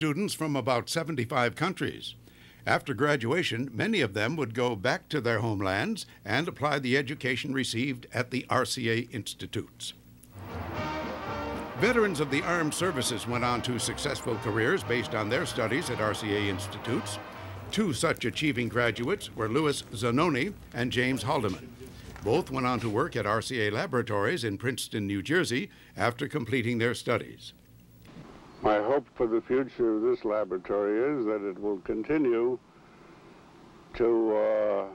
Students from about 75 countries. After graduation, many of them would go back to their homelands and apply the education received at the RCA institutes. Veterans of the armed services went on to successful careers based on their studies at RCA institutes. Two such achieving graduates were Louis Zanoni and James Haldeman. Both went on to work at RCA Laboratories in Princeton, New Jersey, after completing their studies. My hope for the future of this laboratory is that it will continue to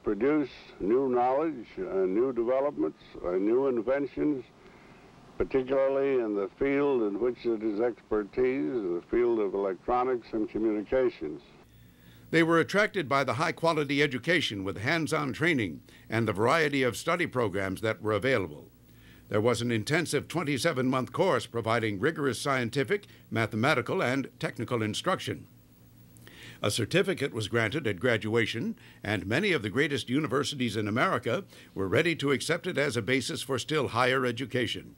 produce new knowledge, new developments, new inventions, particularly in the field in which it is expertise, the field of electronics and communications. They were attracted by the high-quality education with hands-on training and the variety of study programs that were available. There was an intensive 27-month course providing rigorous scientific, mathematical, and technical instruction. A certificate was granted at graduation, and many of the greatest universities in America were ready to accept it as a basis for still higher education.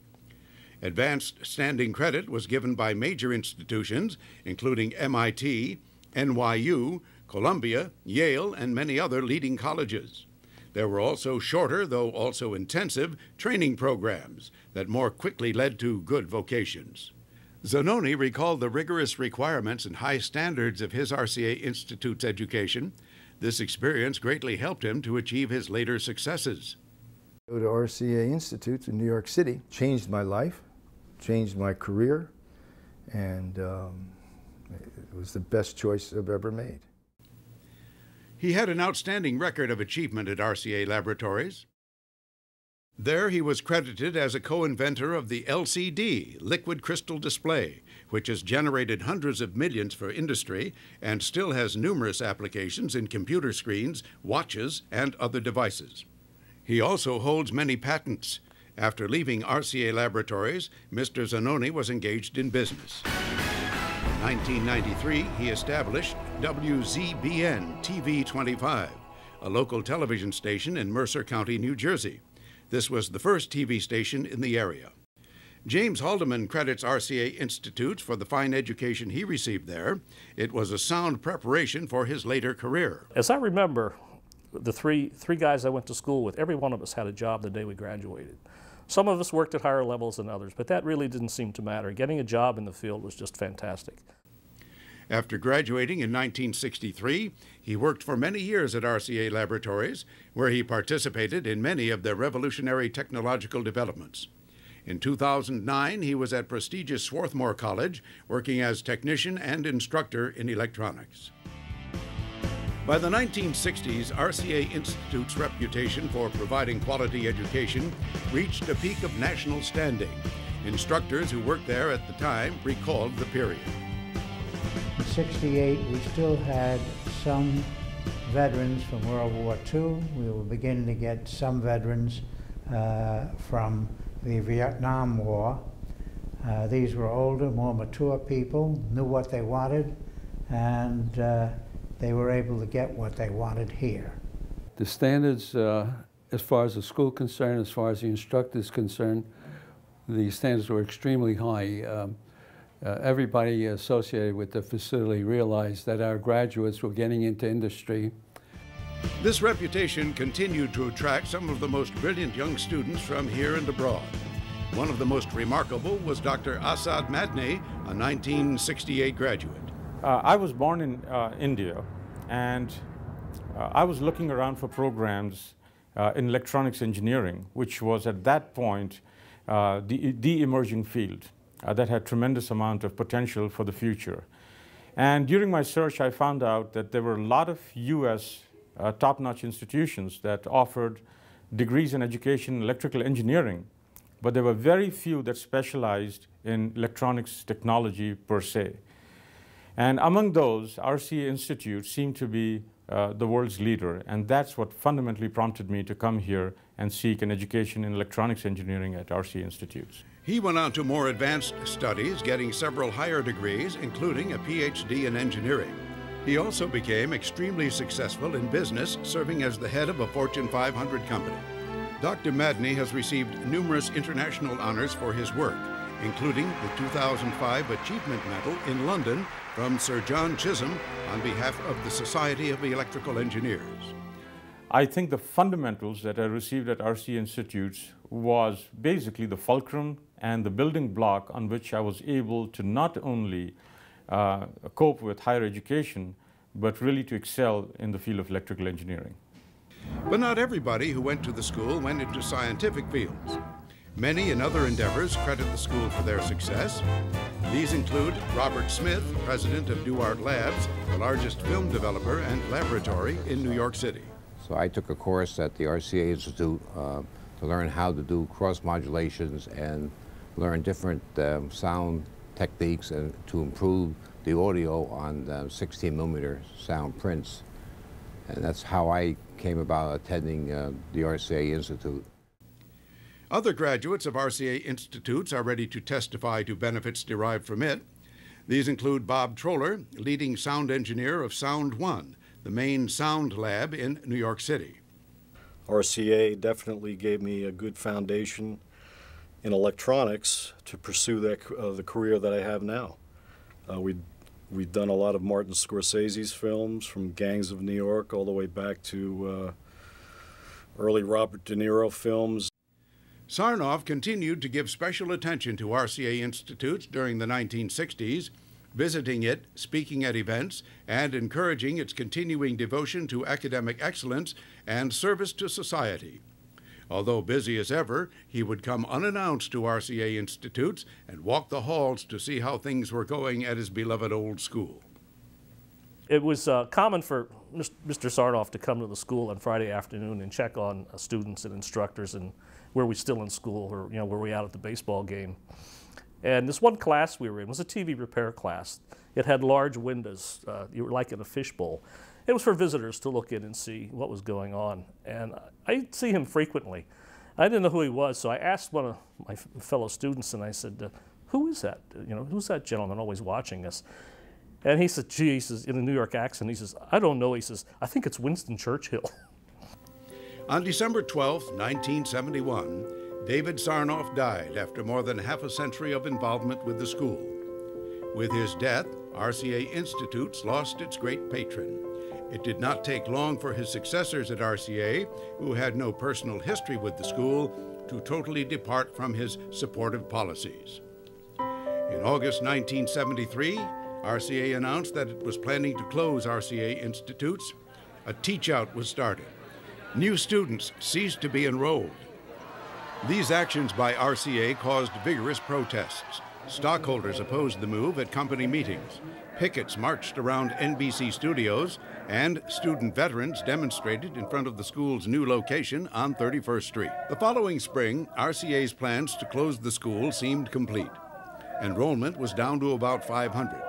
Advanced standing credit was given by major institutions, including MIT, NYU, Columbia, Yale, and many other leading colleges. There were also shorter, though also intensive, training programs that more quickly led to good vocations. Zanoni recalled the rigorous requirements and high standards of his RCA Institute's education. This experience greatly helped him to achieve his later successes. Go to RCA Institute in New York City changed my life, changed my career, and it was the best choice I've ever made. He had an outstanding record of achievement at RCA Laboratories. There he was credited as a co-inventor of the LCD, liquid crystal display, which has generated hundreds of millions for industry and still has numerous applications in computer screens, watches, and other devices. He also holds many patents. After leaving RCA Laboratories, Mr. Zanoni was engaged in business. In 1993, he established WZBN TV 25, a local television station in Mercer County, New Jersey. This was the first TV station in the area. James Haldeman credits RCA Institute for the fine education he received there. It was a sound preparation for his later career. As I remember, the three guys I went to school with, every one of us had a job the day we graduated. Some of us worked at higher levels than others, but that really didn't seem to matter. Getting a job in the field was just fantastic. After graduating in 1963, he worked for many years at RCA Laboratories, where he participated in many of their revolutionary technological developments. In 2009, he was at prestigious Swarthmore College, working as technician and instructor in electronics. By the 1960s, RCA Institute's reputation for providing quality education reached a peak of national standing. Instructors who worked there at the time recalled the period. In '68, we still had some veterans from World War II. We were beginning to get some veterans from the Vietnam War. These were older, more mature people, knew what they wanted, and they were able to get what they wanted here. The standards, as far as the school concerned, as far as the instructors concerned, the standards were extremely high. Everybody associated with the facility realized that our graduates were getting into industry. This reputation continued to attract some of the most brilliant young students from here and abroad. One of the most remarkable was Dr. Asad Madni, a 1968 graduate. I was born in India, and I was looking around for programs in electronics engineering, which was at that point the emerging field that had tremendous amount of potential for the future. And during my search, I found out that there were a lot of US top-notch institutions that offered degrees in education in electrical engineering, but there were very few that specialized in electronics technology per se. And among those, RCA Institute seemed to be the world's leader, and that's what fundamentally prompted me to come here and seek an education in electronics engineering at RCA Institute. He went on to more advanced studies, getting several higher degrees, including a PhD in engineering. He also became extremely successful in business, serving as the head of a Fortune 500 company. Dr. Madni has received numerous international honors for his work including the 2005 Achievement Medal in London from Sir John Chisholm on behalf of the Society of Electrical Engineers. I think the fundamentals that I received at RCA Institutes was basically the fulcrum and the building block on which I was able to not only cope with higher education, but really to excel in the field of electrical engineering. But not everybody who went to the school went into scientific fields. Many in other endeavors credit the school for their success. These include Robert Smith, president of Duart Labs, the largest film developer and laboratory in New York City. So I took a course at the RCA Institute to learn how to do cross modulations and learn different sound techniques and to improve the audio on 16 millimeter sound prints. And that's how I came about attending the RCA Institute. Other graduates of RCA Institutes are ready to testify to benefits derived from it. These include Bob Troller, leading sound engineer of Sound One, the main sound lab in New York City. RCA definitely gave me a good foundation in electronics to pursue the career that I have now. We've done a lot of Martin Scorsese's films, from Gangs of New York all the way back to early Robert De Niro films. Sarnoff continued to give special attention to RCA Institutes during the 1960s, visiting it, speaking at events, and encouraging its continuing devotion to academic excellence and service to society. Although busy as ever, he would come unannounced to RCA Institutes and walk the halls to see how things were going at his beloved old school. It was common for Mr. Sarnoff to come to the school on Friday afternoon and check on students and instructors and were we still in school, or were we out at the baseball game. And this one class we were in was a TV repair class. It had large windows. You were like in a fishbowl. It was for visitors to look in and see what was going on. And I'd see him frequently. I didn't know who he was, so I asked one of my fellow students, and I said, who is that? Who's that gentleman always watching us? And he said, gee, he says, in a New York accent, he says, I don't know. He says, I think it's Winston Churchill. On December 12, 1971, David Sarnoff died after more than half a century of involvement with the school. With his death, RCA Institutes lost its great patron. It did not take long for his successors at RCA, who had no personal history with the school, to totally depart from his supportive policies. In August 1973, RCA announced that it was planning to close RCA Institutes. A teach-out was started. New students ceased to be enrolled. These actions by RCA caused vigorous protests. Stockholders opposed the move at company meetings. Pickets marched around NBC studios, and student veterans demonstrated in front of the school's new location on 31st Street. The following spring, RCA's plans to close the school seemed complete. Enrollment was down to about 500.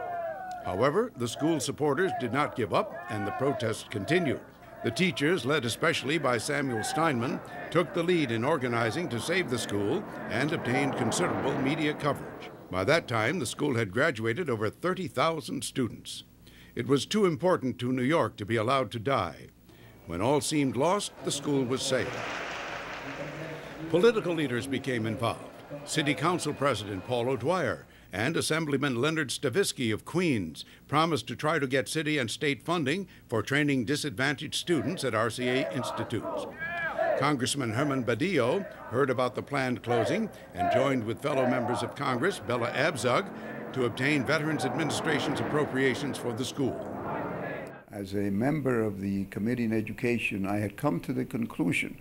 However, the school supporters did not give up, and the protests continued. The teachers, led especially by Samuel Steinman, took the lead in organizing to save the school and obtained considerable media coverage. By that time, the school had graduated over 30,000 students. It was too important to New York to be allowed to die. When all seemed lost, the school was saved. Political leaders became involved. City Council President Paul O'Dwyer and Assemblyman Leonard Stavisky of Queens promised to try to get city and state funding for training disadvantaged students at RCA Institutes. Congressman Herman Badillo heard about the planned closing and joined with fellow members of Congress, Bella Abzug, to obtain Veterans Administration's appropriations for the school. As a member of the Committee on Education, I had come to the conclusion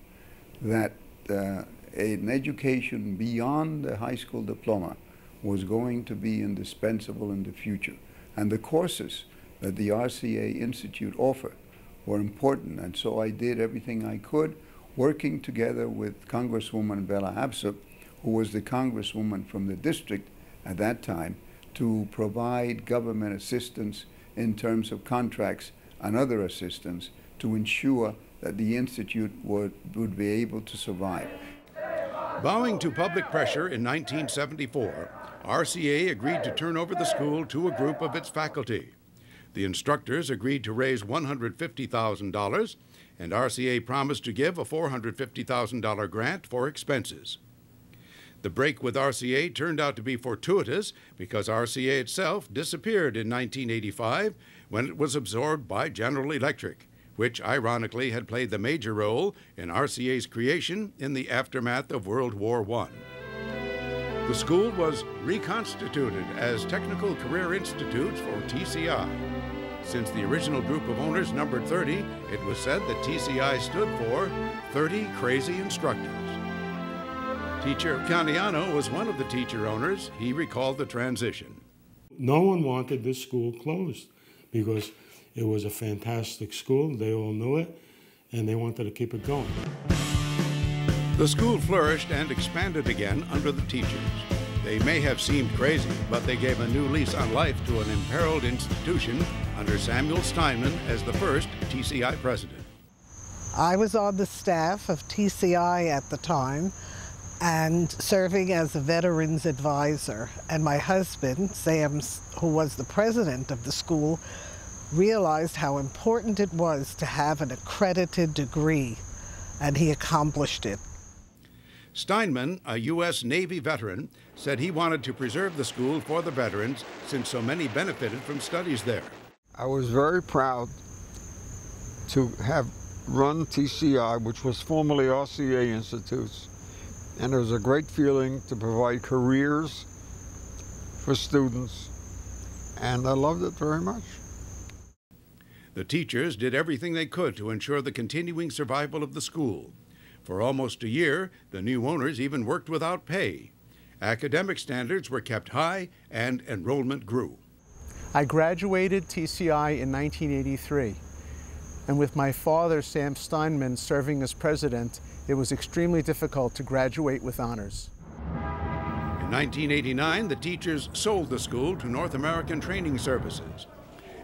that an education beyond the high school diploma was going to be indispensable in the future. And the courses that the RCA Institute offered were important, and so I did everything I could, working together with Congresswoman Bella Abzug, who was the congresswoman from the district at that time, to provide government assistance in terms of contracts and other assistance to ensure that the Institute would be able to survive. Bowing to public pressure in 1974, RCA agreed to turn over the school to a group of its faculty. The instructors agreed to raise $150,000, and RCA promised to give a $450,000 grant for expenses. The break with RCA turned out to be fortuitous because RCA itself disappeared in 1985 when it was absorbed by General Electric, which ironically had played the major role in RCA's creation in the aftermath of World War I. The school was reconstituted as Technical Career Institutes for TCI. Since the original group of owners numbered 30, it was said that TCI stood for 30 Crazy Instructors. Teacher Caniano was one of the teacher owners. He recalled the transition. No one wanted this school closed because it was a fantastic school. They all knew it, and they wanted to keep it going. The school flourished and expanded again under the teachers. They may have seemed crazy, but they gave a new lease on life to an imperiled institution under Samuel Steinman as the first TCI president. I was on the staff of TCI at the time and serving as a veterans advisor. And my husband, Sam, who was the president of the school, realized how important it was to have an accredited degree, and he accomplished it. Steinman, a U.S. Navy veteran, said he wanted to preserve the school for the veterans since so many benefited from studies there. I was very proud to have run TCI, which was formerly RCA Institutes, and it was a great feeling to provide careers for students, and I loved it very much. The teachers did everything they could to ensure the continuing survival of the school. For almost a year, the new owners even worked without pay. Academic standards were kept high and enrollment grew. I graduated TCI in 1983, and with my father, Sam Steinman, serving as president, it was extremely difficult to graduate with honors. In 1989, the teachers sold the school to North American Training Services.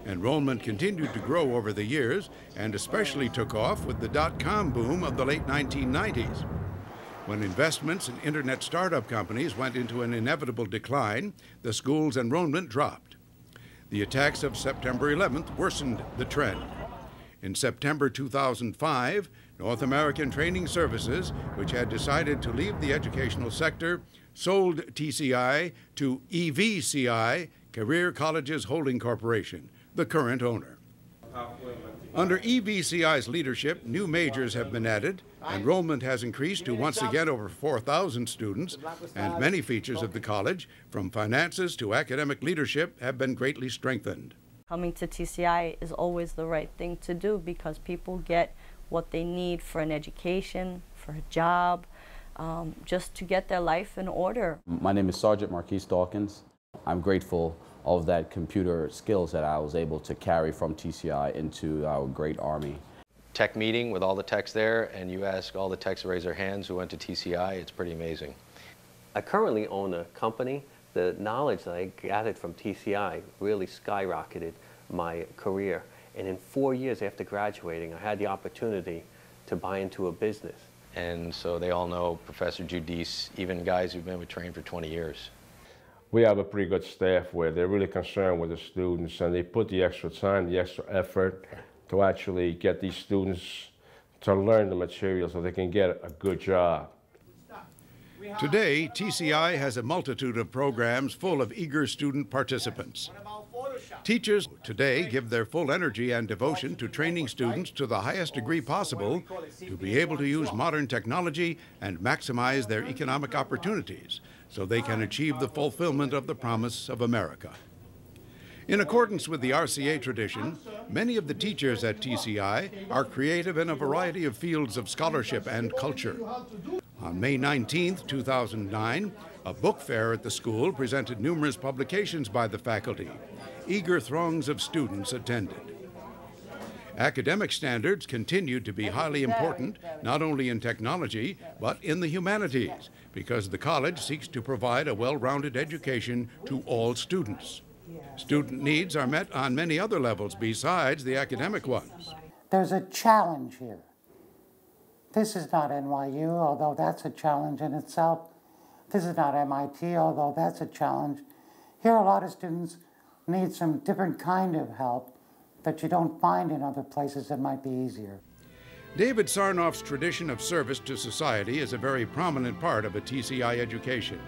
Enrollment continued to grow over the years and especially took off with the dot-com boom of the late 1990s. When investments in internet startup companies went into an inevitable decline, the school's enrollment dropped. The attacks of September 11th worsened the trend. In September 2005, North American Training Services, which had decided to leave the educational sector, sold TCI to EVCI, Career Colleges Holding Corporation, the current owner. Under EVCI's leadership, new majors have been added, enrollment has increased to once again over 4,000 students, and many features of the college, from finances to academic leadership, have been greatly strengthened. Coming to TCI is always the right thing to do because people get what they need for an education, for a job, just to get their life in order. My name is Sergeant Marquise Dawkins. I'm grateful of that computer skills that I was able to carry from TCI into our great Army. Tech meeting with all the techs there, and you ask all the techs to raise their hands who went to TCI, it's pretty amazing. I currently own a company. The knowledge that I gathered from TCI really skyrocketed my career. And in 4 years after graduating, I had the opportunity to buy into a business. And so they all know Professor Giudice, even guys who've been with Train for 20 years. We have a pretty good staff where they're really concerned with the students and they put the extra time, the extra effort to actually get these students to learn the material so they can get a good job. Today, TCI has a multitude of programs full of eager student participants. Teachers today give their full energy and devotion to training students to the highest degree possible to be able to use modern technology and maximize their economic opportunities so they can achieve the fulfillment of the promise of America. In accordance with the RCA tradition, many of the teachers at TCI are creative in a variety of fields of scholarship and culture. On May 19, 2009, a book fair at the school presented numerous publications by the faculty. Eager throngs of students attended. Academic standards continued to be highly important, not only in technology, but in the humanities, because the college seeks to provide a well-rounded education to all students. Student needs are met on many other levels besides the academic ones. There's a challenge here. This is not NYU, although that's a challenge in itself. This is not MIT, although that's a challenge. Here, a lot of students need some different kind of help that you don't find in other places that might be easier. David Sarnoff's tradition of service to society is a very prominent part of a TCI education.